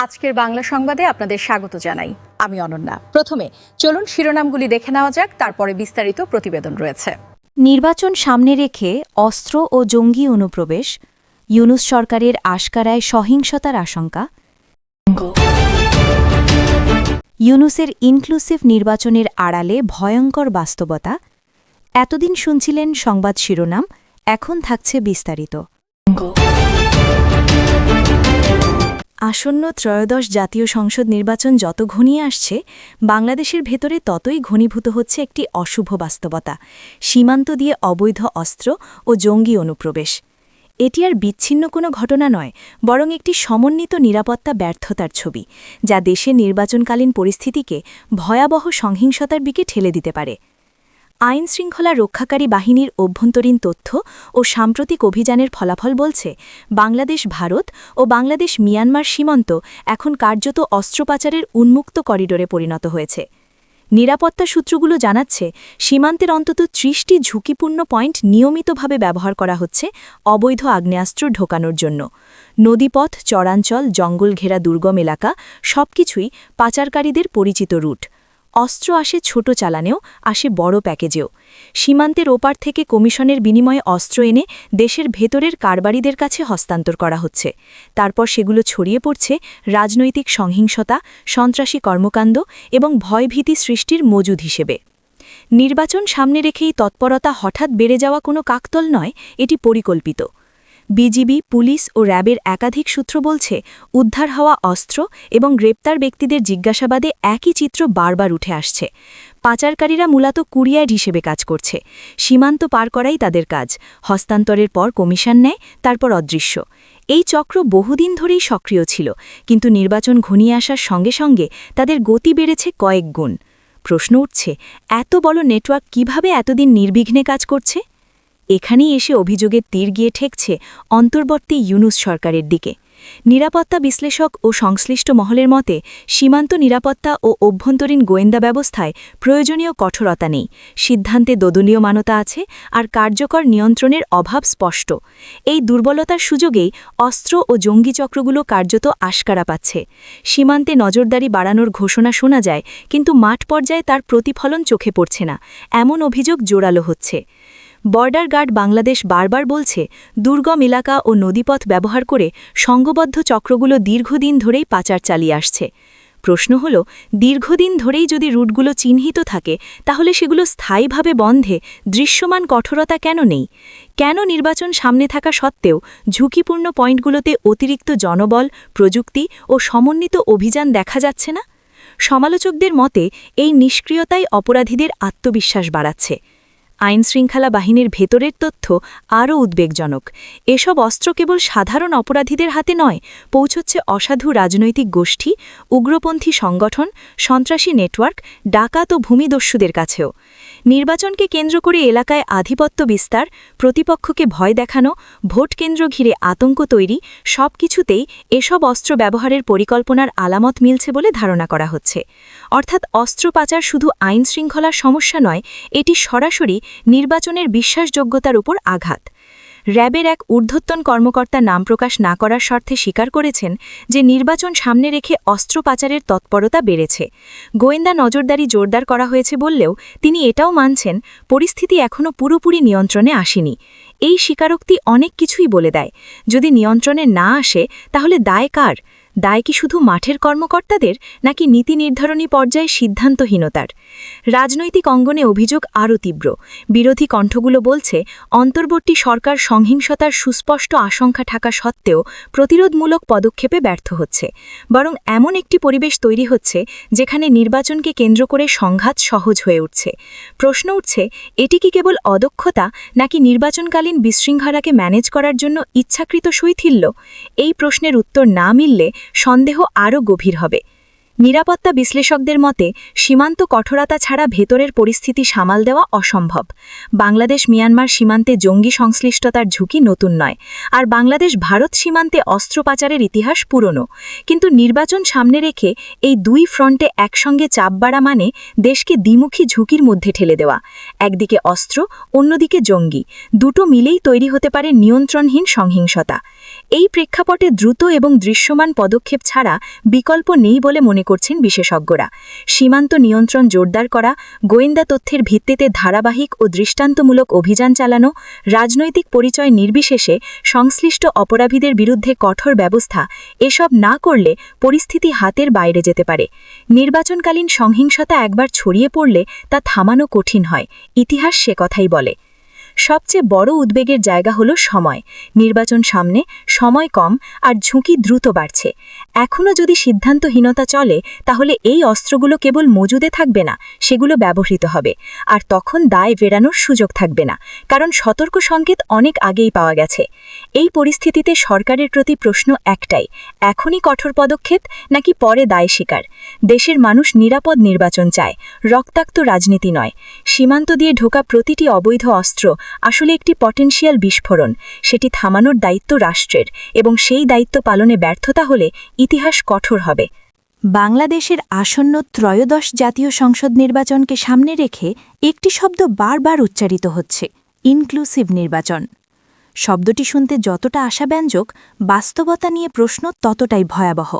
আজকের বাংলা সংবাদে আপনাদের স্বাগত জানাই। আমি অনন্যা। প্রথমে চলুন শিরোনামগুলি দেখে নেওয়া যাক, তারপরে বিস্তারিত প্রতিবেদন রয়েছে। নির্বাচন সামনে রেখে অস্ত্র ও জঙ্গি অনুপ্রবেশ, ইউনূস সরকারের আশকারায় সহিংসতার আশঙ্কা, ইউনূসের ইনক্লুসিভ নির্বাচনের আড়ালে ভয়ঙ্কর বাস্তবতা। এতদিন শুনছিলেন সংবাদ শিরোনাম, এখন থাকছে বিস্তারিত। আসন্ন ত্রয়োদশ জাতীয় সংসদ নির্বাচন যত ঘনিয়ে আসছে, বাংলাদেশের ভেতরে ততই ঘনীভূত হচ্ছে একটি অশুভ বাস্তবতা: সীমান্ত দিয়ে অবৈধ অস্ত্র ও জঙ্গি অনুপ্রবেশ। এটি আর বিচ্ছিন্ন কোনো ঘটনা নয়, বরং একটি সমন্বিত নিরাপত্তা ব্যর্থতার ছবি, যা দেশের নির্বাচনকালীন পরিস্থিতিকে ভয়াবহ সহিংসতার দিকে ঠেলে দিতে পারে। আইনশৃঙ্খলা রক্ষাকারী বাহিনীর অভ্যন্তরীণ তথ্য ও সাম্প্রতিক অভিযানের ফলাফল বলছে, বাংলাদেশ ভারত ও বাংলাদেশ মিয়ানমার সীমান্ত এখন কার্যত অস্ত্র পাচারের উন্মুক্ত করিডোরে পরিণত হয়েছে। নিরাপত্তা সূত্রগুলো জানাচ্ছে, সীমান্তের অন্তত ৩০টি ঝুঁকিপূর্ণ পয়েন্ট নিয়মিতভাবে ব্যবহার করা হচ্ছে অবৈধ আগ্নেয়াস্ত্র ঢোকানোর জন্য। নদীপথ, চরাঞ্চল, জঙ্গল ঘেরা দুর্গম এলাকা, সবকিছুই পাচারকারীদের পরিচিত রুট। অস্ত্র আসে ছোট চালানেও, আসে বড় প্যাকেজেও। সীমান্তের ওপার থেকে কমিশনের বিনিময়ে অস্ত্র এনে দেশের ভেতরের কারবারিদের কাছে হস্তান্তর করা হচ্ছে। তারপর সেগুলো ছড়িয়ে পড়ছে রাজনৈতিক সহিংসতা, সন্ত্রাসী কর্মকাণ্ড এবং ভয়ভীতি সৃষ্টির মজুদ হিসেবে। নির্বাচন সামনে রেখেই তৎপরতা হঠাৎ বেড়ে যাওয়া কোনো কাকতল নয়, এটি পরিকল্পিত। বিজিবি, পুলিশ ও র্যাবের একাধিক সূত্র বলছে, উদ্ধার হওয়া অস্ত্র এবং গ্রেপ্তার ব্যক্তিদের জিজ্ঞাসাবাদে একই চিত্র বারবার উঠে আসছে। পাচারকারীরা মূলত কুরিয়ার হিসেবে কাজ করছে। সীমান্ত পার করাই তাদের কাজ। হস্তান্তরের পর কমিশন নেয়, তারপর অদৃশ্য। এই চক্র বহুদিন ধরেই সক্রিয় ছিল, কিন্তু নির্বাচন ঘনিয়ে আসার সঙ্গে সঙ্গে তাদের গতি বেড়েছে কয়েক গুণ। প্রশ্ন উঠছে, এত বড় নেটওয়ার্ক কিভাবে এতদিন নির্বিঘ্নে কাজ করছে? এখানেই এসে অভিযোগের তীর গিয়ে ঠেকছে অন্তর্বর্তী ইউনূস সরকারের দিকে। নিরাপত্তা বিশ্লেষক ও সংশ্লিষ্ট মহলের মতে, সীমান্ত নিরাপত্তা ও অভ্যন্তরীণ গোয়েন্দা ব্যবস্থায় প্রয়োজনীয় কঠোরতা নেই, সিদ্ধান্তে দোদলীয়মানতা আছে, আর কার্যকর নিয়ন্ত্রণের অভাব স্পষ্ট। এই দুর্বলতার সুযোগেই অস্ত্র ও জঙ্গি চক্রগুলো কার্যত আশকারা পাচ্ছে। সীমান্তে নজরদারি বাড়ানোর ঘোষণা শোনা যায়, কিন্তু মাঠ পর্যায়ে তার প্রতিফলন চোখে পড়ছে না, এমন অভিযোগ জোরালো হচ্ছে। বর্ডার গার্ড বাংলাদেশ বারবার বলছে, দুর্গম এলাকা ও নদীপথ ব্যবহার করে সংঘবদ্ধ চক্রগুলো দীর্ঘদিন ধরেই পাচার চালিয়ে আসছে। প্রশ্ন হল, দীর্ঘদিন ধরেই যদি রুটগুলো চিহ্নিত থাকে, তাহলে সেগুলো স্থায়ীভাবে বন্ধে দৃশ্যমান কঠোরতা কেন নেই? কেন নির্বাচন সামনে থাকা সত্ত্বেও ঝুঁকিপূর্ণ পয়েন্টগুলোতে অতিরিক্ত জনবল, প্রযুক্তি ও সমন্বিত অভিযান দেখা যাচ্ছে না? সমালোচকদের মতে, এই নিষ্ক্রিয়তাই অপরাধীদের আত্মবিশ্বাস বাড়াচ্ছে। আইনশৃঙ্খলা বাহিনীর ভেতরের তথ্য আরও উদ্বেগজনক। এসব অস্ত্র কেবল সাধারণ অপরাধীদের হাতে নয়, পৌঁছচ্ছে অসাধু রাজনৈতিক গোষ্ঠী, উগ্রপন্থী সংগঠন, সন্ত্রাসী নেটওয়ার্ক, ডাকাত ও ভূমিদস্যুদের কাছেও। নির্বাচনকে কেন্দ্র করে এলাকায় আধিপত্য বিস্তার, প্রতিপক্ষকে ভয় দেখানো, ভোট কেন্দ্র ঘিরে আতঙ্ক তৈরি, সবকিছুতেই এসব অস্ত্র ব্যবহারের পরিকল্পনার আলামত মিলছে বলে ধারণা করা হচ্ছে। অর্থাৎ অস্ত্র পাচার শুধু আইনশৃঙ্খলার সমস্যা নয়, এটি সরাসরি নির্বাচনের বিশ্বাসযোগ্যতার উপর আঘাত। র্যাবের এক ঊর্ধ্বতন কর্মকর্তা নাম প্রকাশ না করার শর্তে স্বীকার করেছেন যে নির্বাচন সামনে রেখে অস্ত্র পাচারের তৎপরতা বেড়েছে। গোয়েন্দা নজরদারি জোরদার করা হয়েছে বললেও তিনি এটাও মানছেন, পরিস্থিতি এখনও পুরোপুরি নিয়ন্ত্রণে আসেনি। এই স্বীকারোক্তি অনেক কিছুই বলে দেয়। যদি নিয়ন্ত্রণে না আসে, তাহলে দায় কার? দায় কি শুধু মাঠের কর্মকর্তাদের, নাকি নীতি নির্ধারণী পর্যায়ে সিদ্ধান্তহীনতার? রাজনৈতিক অঙ্গনে অভিযোগ আরও তীব্র। বিরোধী কণ্ঠগুলো বলছে, অন্তর্বর্তী সরকার সহিংসতার সুস্পষ্ট আশঙ্কা থাকা সত্ত্বেও প্রতিরোধমূলক পদক্ষেপে ব্যর্থ হচ্ছে। বরং এমন একটি পরিবেশ তৈরি হচ্ছে, যেখানে নির্বাচনকে কেন্দ্র করে সংঘাত সহজ হয়ে উঠছে। প্রশ্ন উঠছে, এটি কি কেবল অদক্ষতা, নাকি নির্বাচনকালীন বিশৃঙ্খলাকে ম্যানেজ করার জন্য ইচ্ছাকৃত শৈথিল্য? এই প্রশ্নের উত্তর না মিললে সন্দেহ আরও গভীর হবে। নিরাপত্তা বিশ্লেষকদের মতে সীমান্ত কঠোরতা ছাড়া ভেতরের পরিস্থিতি সামাল দেওয়া অসম্ভব। বাংলাদেশ মিয়ানমার সীমান্তে জঙ্গি সংশ্লিষ্টতার ঝুঁকি নতুন নয়, আর বাংলাদেশ ভারত সীমান্তে অস্ত্র পাচারের ইতিহাস পুরনো। কিন্তু নির্বাচন সামনে রেখে এই দুই ফ্রন্টে একসঙ্গে চাপ বাড়া মানে দেশকে দ্বিমুখী ঝুঁকির মধ্যে ঠেলে দেওয়া। একদিকে অস্ত্র, অন্যদিকে জঙ্গি, দুটো মিলেই তৈরি হতে পারে নিয়ন্ত্রণহীন সহিংসতা। এই প্রেক্ষাপটে দ্রুত এবং দৃশ্যমান পদক্ষেপ ছাড়া বিকল্প নেই বলে মনে করছেন বিশেষজ্ঞরা। সীমান্ত নিয়ন্ত্রণ জোরদার করা, গোয়েন্দা তথ্যের ভিত্তিতে ধারাবাহিক ও দৃষ্টান্তমূলক অভিযান চালানো, রাজনৈতিক পরিচয় নির্বিশেষে সংশ্লিষ্ট অপরাধীদের বিরুদ্ধে কঠোর ব্যবস্থা, এসব না করলে পরিস্থিতি হাতের বাইরে যেতে পারে। নির্বাচনকালীন সহিংসতা একবার ছড়িয়ে পড়লে তা থামানো কঠিন হয়, ইতিহাস সে কথাই বলে। সবচেয়ে বড় উদ্বেগের জায়গা হলো সময়। নির্বাচন সামনে, সময় কম, আর ঝুঁকি দ্রুত বাড়ছে। এখনও যদি সিদ্ধান্তহীনতা চলে, তাহলে এই অস্ত্রগুলো কেবল মজুদে থাকবে না, সেগুলো ব্যবহৃত হবে। আর তখন দায় ফেরানোর সুযোগ থাকবে না, কারণ সতর্ক সংকেত অনেক আগেই পাওয়া গেছে। এই পরিস্থিতিতে সরকারের প্রতি প্রশ্ন একটাই, এখনই কঠোর পদক্ষেপ নাকি পরে দায় স্বীকার? দেশের মানুষ নিরাপদ নির্বাচন চায়, রক্তাক্ত রাজনীতি নয়। সীমান্ত দিয়ে ঢোকা প্রতিটি অবৈধ অস্ত্র আসলে একটি পটেনশিয়াল বিস্ফোরণ। সেটি থামানোর দায়িত্ব রাষ্ট্রের, এবং সেই দায়িত্ব পালনে ব্যর্থতা হলে ইতিহাস কঠোর হবে। বাংলাদেশের আসন্ন ত্রয়োদশ জাতীয় সংসদ নির্বাচনকে সামনে রেখে একটি শব্দ বারবার উচ্চারিত হচ্ছে, ইনক্লুসিভ নির্বাচন। শব্দটি শুনতে যতটা আশাব্যঞ্জক, বাস্তবতা নিয়ে প্রশ্ন ততটাই ভয়াবহ।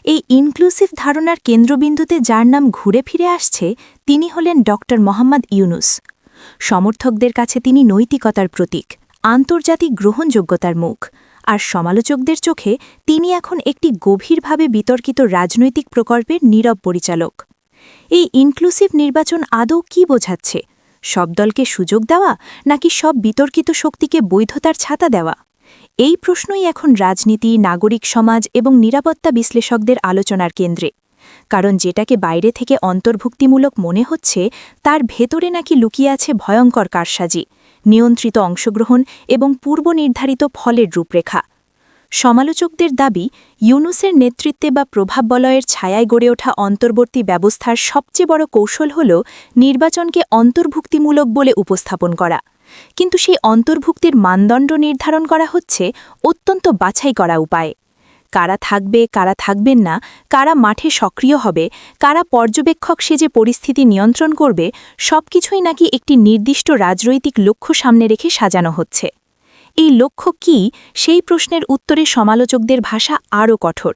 এই ইনক্লুসিভ ধারণার কেন্দ্রবিন্দুতে যার নাম ঘুরে ফিরে আসছে, তিনি হলেন ড. মোহাম্মদ ইউনূস। সমর্থকদের কাছে তিনি নৈতিকতার প্রতীক, আন্তর্জাতিক গ্রহণযোগ্যতার মুখ, আর সমালোচকদের চোখে তিনি এখন একটি গভীরভাবে বিতর্কিত রাজনৈতিক প্রকল্পের নীরব পরিচালক। এই ইনক্লুসিভ নির্বাচন আদৌ কী বোঝাচ্ছে? সব দলকে সুযোগ দেওয়া, নাকি সব বিতর্কিত শক্তিকে বৈধতার ছাতা দেওয়া? এই প্রশ্নই এখন রাজনীতি, নাগরিক সমাজ এবং নিরাপত্তা বিশ্লেষকদের আলোচনার কেন্দ্রে। কারণ যেটাকে বাইরে থেকে অন্তর্ভুক্তিমূলক মনে হচ্ছে, তার ভেতরে নাকি লুকিয়ে আছে ভয়ঙ্কর কারসাজি, নিয়ন্ত্রিত অংশগ্রহণ এবং পূর্বনির্ধারিত ফলের রূপরেখা। সমালোচকদের দাবি, ইউনূসের নেতৃত্বে বা প্রভাববলয়ের ছায়ায় গড়ে ওঠা অন্তর্বর্তী ব্যবস্থার সবচেয়ে বড় কৌশল হল নির্বাচনকে অন্তর্ভুক্তিমূলক বলে উপস্থাপন করা। কিন্তু সেই অন্তর্ভুক্তির মানদণ্ড নির্ধারণ করা হচ্ছে অত্যন্ত বাছাই করা উপায়ে। কারা থাকবে, কারা থাকবেন না, কারা মাঠে সক্রিয় হবে, কারা পর্যবেক্ষক সেজে পরিস্থিতি নিয়ন্ত্রণ করবে, সবকিছুই নাকি একটি নির্দিষ্ট রাজনৈতিক লক্ষ্য সামনে রেখে সাজানো হচ্ছে। এই লক্ষ্য কী, সেই প্রশ্নের উত্তরে সমালোচকদের ভাষা আরও কঠোর।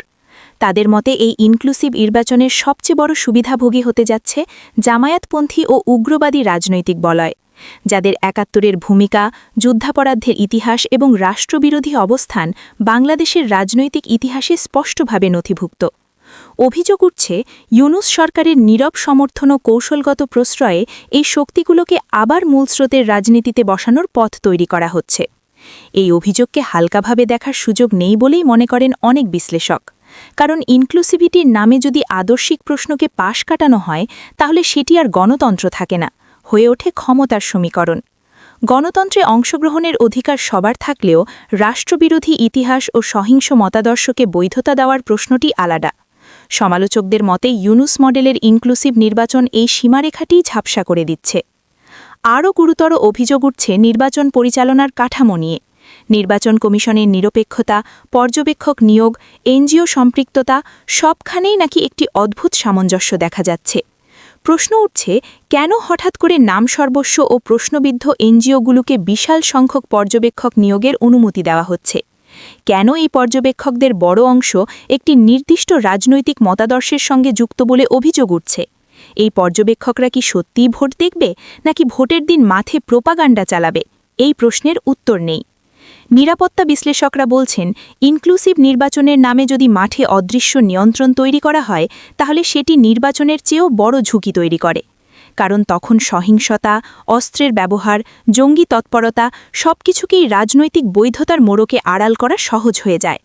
তাদের মতে এই ইনক্লুসিভ নির্বাচনের সবচেয়ে বড় সুবিধাভোগী হতে যাচ্ছে জামায়াতপন্থী ও উগ্রবাদী রাজনৈতিক বলয়, যাদের ৭১-এর ভূমিকা, যুদ্ধাপরাধের ইতিহাস এবং রাষ্ট্রবিরোধী অবস্থান বাংলাদেশের রাজনৈতিক ইতিহাসে স্পষ্টভাবে নথিভুক্ত। অভিযোগ উঠছে, ইউনূস সরকারের নীরব সমর্থন ও কৌশলগত প্রশ্রয়ে এই শক্তিগুলোকে আবার মূলস্রোতের রাজনীতিতে বসানোর পথ তৈরি করা হচ্ছে। এই অভিযোগকে হালকাভাবে দেখার সুযোগ নেই বলেই মনে করেন অনেক বিশ্লেষক। কারণ ইনক্লুসিভিটির নামে যদি আদর্শিক প্রশ্নকে পাশ কাটানো হয়, তাহলে সেটি আর গণতন্ত্র থাকে না, হয়ে ওঠে ক্ষমতার সমীকরণ। গণতন্ত্রে অংশগ্রহণের অধিকার সবার থাকলেও রাষ্ট্রবিরোধী ইতিহাস ও সহিংস মতাদর্শকে বৈধতা দেওয়ার প্রশ্নটি আলাদা। সমালোচকদের মতে ইউনূস মডেলের ইনক্লুসিভ নির্বাচন এই সীমারেখাটিই ঝাপসা করে দিচ্ছে। আরও গুরুতর অভিযোগ উঠছে নির্বাচন পরিচালনার কাঠামো নিয়ে। নির্বাচন কমিশনের নিরপেক্ষতা, পর্যবেক্ষক নিয়োগ, এনজিও সম্পৃক্ততা, সবখানেই নাকি একটি অদ্ভুত সামঞ্জস্য দেখা যাচ্ছে। প্রশ্ন উঠছে, কেন হঠাৎ করে নামসর্বস্ব ও প্রশ্নবিদ্ধ এনজিওগুলোকে বিশাল সংখ্যক পর্যবেক্ষক নিয়োগের অনুমতি দেওয়া হচ্ছে? কেন এই পর্যবেক্ষকদের বড় অংশ একটি নির্দিষ্ট রাজনৈতিক মতাদর্শের সঙ্গে যুক্ত বলে অভিযোগ উঠছে? এই পর্যবেক্ষকরা কি সত্যিই ভোট দেখবে, নাকি ভোটের দিন মাঠে প্রোপাগান্ডা চালাবে? এই প্রশ্নের উত্তর নেই। নিরাপত্তা বিশ্লেষকরা বলছেন, ইনক্লুসিভ নির্বাচনের নামে যদি মাঠে অদৃশ্য নিয়ন্ত্রণ তৈরি করা হয়, তাহলে সেটি নির্বাচনের চেয়েও বড় ঝুঁকি তৈরি করে। কারণ তখন সহিংসতা, অস্ত্রের ব্যবহার, জঙ্গি তৎপরতা সবকিছুকেই রাজনৈতিক বৈধতার মোড়কে আড়াল করা সহজ হয়ে যায়।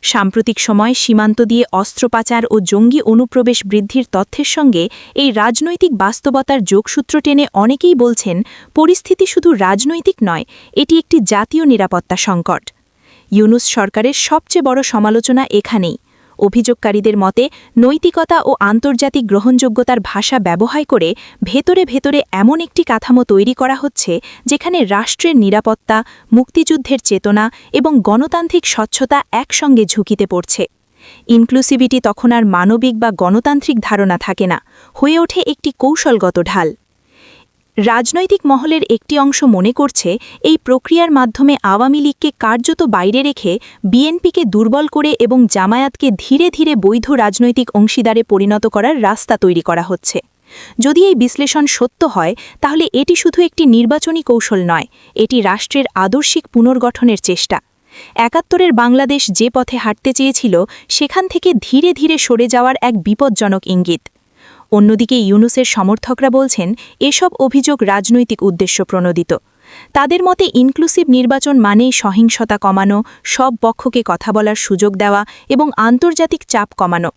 সাম্প্রতিক সময় সীমান্ত দিয়ে অস্ত্র পাচার ও জঙ্গি অনুপ্রবেশ বৃদ্ধির তথ্যের সঙ্গে এই রাজনৈতিক বাস্তবতার যোগসূত্র টেনে অনেকেই বলছেন, পরিস্থিতি শুধু রাজনৈতিক নয়, এটি একটি জাতীয় নিরাপত্তা সংকট। ইউনূস সরকারের সবচেয়ে বড় সমালোচনা এখানেই। অভিযোগকারীদের মতে নৈতিকতা ও আন্তর্জাতিক গ্রহণযোগ্যতার ভাষা ব্যবহার করে ভেতরে ভেতরে এমন একটি কাঠামো তৈরি করা হচ্ছে যেখানে রাষ্ট্রের নিরাপত্তা, মুক্তিযুদ্ধের চেতনা এবং গণতান্ত্রিক স্বচ্ছতা একসঙ্গে ঝুঁকিতে পড়ছে। ইনক্লুসিভিটি তখন আর মানবিক বা গণতান্ত্রিক ধারণা থাকে না, হয়ে ওঠে একটি কৌশলগত ঢাল। রাজনৈতিক মহলের একটি অংশ মনে করছে এই প্রক্রিয়ার মাধ্যমে আওয়ামী লীগকে কার্যত বাইরে রেখে বিএনপিকে দুর্বল করে এবং জামায়াতকে ধীরে ধীরে বৈধ রাজনৈতিক অংশীদারে পরিণত করার রাস্তা তৈরি করা হচ্ছে। যদি এই বিশ্লেষণ সত্য হয় তাহলে এটি শুধু একটি নির্বাচনী কৌশল নয়, এটি রাষ্ট্রের আদর্শিক পুনর্গঠনের চেষ্টা। ৭১-এর বাংলাদেশ যে পথে হাঁটতে চেয়েছিল সেখান থেকে ধীরে ধীরে সরে যাওয়ার এক বিপজ্জনক ইঙ্গিত। অন্যদিকে ইউনূসের সমর্থকরা বলছেন এসব অভিযোগ রাজনৈতিক উদ্দেশ্য প্রণোদিত। তাদের মতে ইনক্লুসিভ নির্বাচন মানেই সহিংসতা কমানো, সব পক্ষকে কথা বলার সুযোগ দেওয়া এবং আন্তর্জাতিক চাপ কমানো।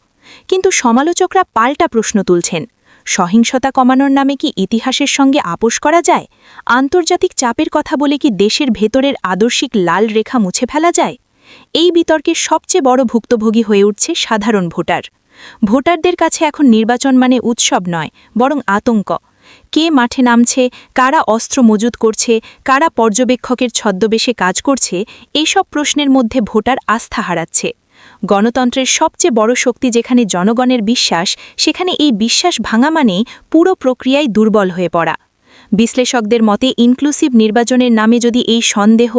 কিন্তু সমালোচকরা পাল্টা প্রশ্ন তুলছেন, সহিংসতা কমানোর নামে কি ইতিহাসের সঙ্গে আপোষ করা যায়? আন্তর্জাতিক চাপের কথা বলে কি দেশের ভেতরের আদর্শিক লাল রেখা মুছে ফেলা যায়? এই বিতর্কের সবচেয়ে বড় ভুক্তভোগী হয়ে উঠছে সাধারণ ভোটার। ভোটারদের কাছে এখন নির্বাচন মানে উৎসব নয়, বরং আতঙ্ক। কে মাঠে নামছে, কারা অস্ত্র মজুত করছে, কারা পর্যবেক্ষকের ছদ্মবেশে কাজ করছে, এইসব প্রশ্নের মধ্যে ভোটার আস্থা হারাচ্ছে। গণতন্ত্রের সবচেয়ে বড় শক্তি যেখানে জনগণের বিশ্বাস, সেখানে এই বিশ্বাস ভাঙা মানেই পুরো প্রক্রিয়ায় দুর্বল হয়ে পড়া। বিশ্লেষকদের মতে ইনক্লুসিভ নির্বাচনের নামে যদি এই সন্দেহ,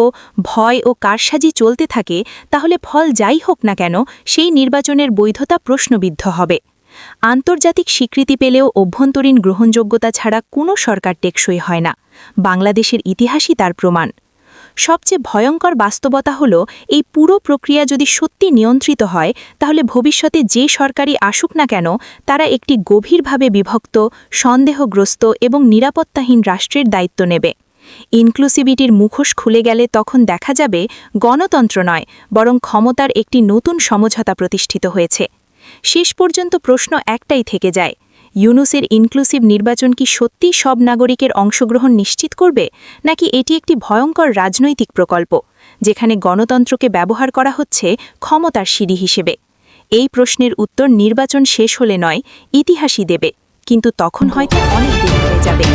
ভয় ও কারসাজি চলতে থাকে তাহলে ফল যাই হোক না কেন সেই নির্বাচনের বৈধতা প্রশ্নবিদ্ধ হবে। আন্তর্জাতিক স্বীকৃতি পেলেও অভ্যন্তরীণ গ্রহণযোগ্যতা ছাড়া কোনো সরকার টেকসই হয় না। বাংলাদেশের ইতিহাসই তার প্রমাণ। সবচেয়ে ভয়ঙ্কর বাস্তবতা হল এই পুরো প্রক্রিয়া যদি সত্যি নিয়ন্ত্রিত হয় তাহলে ভবিষ্যতে যে সরকারই আসুক না কেন তারা একটি গভীরভাবে বিভক্ত, সন্দেহগ্রস্ত এবং নিরাপত্তাহীন রাষ্ট্রের দায়িত্ব নেবে। ইনক্লুসিভিটির মুখোশ খুলে গেলে তখন দেখা যাবে গণতন্ত্র নয়, বরং ক্ষমতার একটি নতুন সমঝোতা প্রতিষ্ঠিত হয়েছে। শেষ পর্যন্ত প্রশ্ন একটাই থেকে যায়, ইউনূসের ইনক্লুসিভ নির্বাচন কি সত্যিই সব নাগরিকের অংশগ্রহণ নিশ্চিত করবে, নাকি এটি একটি ভয়ঙ্কর রাজনৈতিক প্রকল্প যেখানে গণতন্ত্রকে ব্যবহার করা হচ্ছে ক্ষমতার সিঁড়ি হিসেবে? এই প্রশ্নের উত্তর নির্বাচন শেষ হলে নয়, ইতিহাসই দেবে, কিন্তু তখন হয়তো অনেক দেরি হয়ে যাবে।